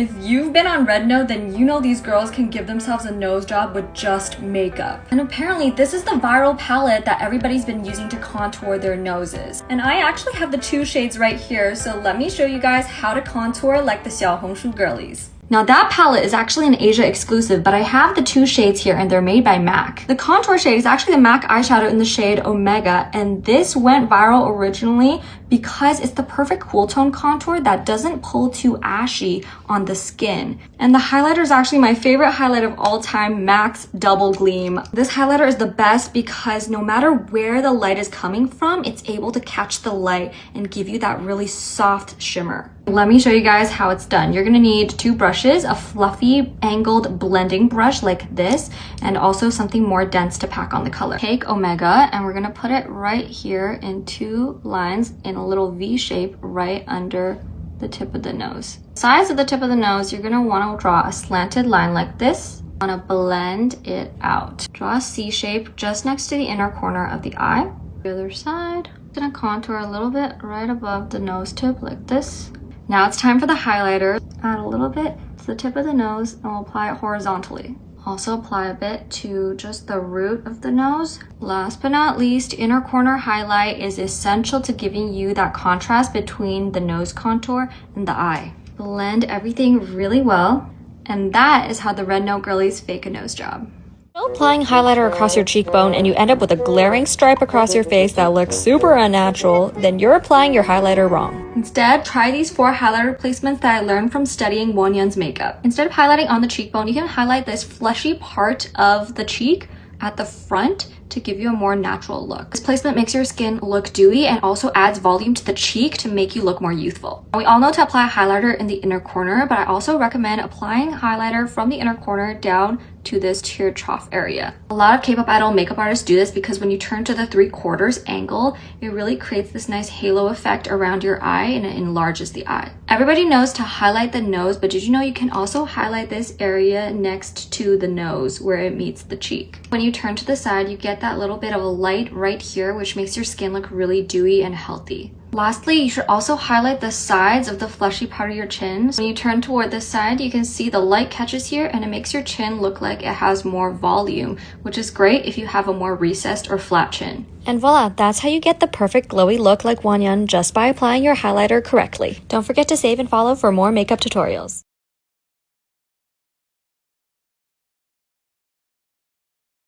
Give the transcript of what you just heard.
If you've been on Rednote, then you know these girls can give themselves a nose job with just makeup. And apparently this is the viral palette that everybody's been using to contour their noses. And I actually have the 2 shades right here, so let me show you guys how to contour like the xiaohongshu girlies. Now that palette is actually an Asia exclusive, but I have the 2 shades here and they're made by MAC. The contour shade is actually the MAC eyeshadow in the shade Omega, and this went viral originally because it's the perfect cool tone contour that doesn't pull too ashy on the skin. And the highlighter is actually my favorite highlight of all time, MAC's Double-Gleam. This highlighter is the best because no matter where the light is coming from, it's able to catch the light and give you that really soft shimmer. Let me show you guys how it's done. You're gonna need 2 brushes, a fluffy angled blending brush like this, and also something more dense to pack on the color. Take Omega and we're gonna put it right here in 2 lines in a little V shape right under the tip of the nose. Sides of the tip of the nose, you're gonna wanna draw a slanted line like this. Wanna blend it out. Draw a C shape just next to the inner corner of the eye. The other side, I'm gonna contour a little bit right above the nose tip like this. Now it's time for the highlighter. Add a little bit to the tip of the nose and we'll apply it horizontally. Also apply a bit to just the root of the nose. Last but not least, inner corner highlight is essential to giving you that contrast between the nose contour and the eye. Blend everything really well, and that is how the Rednote girlies fake a nose job. Applying highlighter across your cheekbone and you end up with a glaring stripe across your face that looks super unnatural, then you're applying your highlighter wrong. Instead, try these 4 highlighter placements that I learned from studying Wonyoung's makeup. Instead of highlighting on the cheekbone, you can highlight this fleshy part of the cheek at the front to give you a more natural look. This placement makes your skin look dewy and also adds volume to the cheek to make you look more youthful. We all know to apply highlighter in the inner corner, but I also recommend applying highlighter from the inner corner down to this tear trough area. A lot of K-pop idol makeup artists do this because when you turn to the 3/4 angle, it really creates this nice halo effect around your eye and it enlarges the eye. Everybody knows to highlight the nose, but did you know you can also highlight this area next to the nose where it meets the cheek? When you turn to the side, you get that little bit of a light right here, which makes your skin look really dewy and healthy. Lastly, you should also highlight the sides of the fleshy part of your chin. When you turn toward this side, you can see the light catches here and it makes your chin look like it has more volume, which is great if you have a more recessed or flat chin. And voila, that's how you get the perfect glowy look like Wonyoung just by applying your highlighter correctly. Don't forget to save and follow for more makeup tutorials.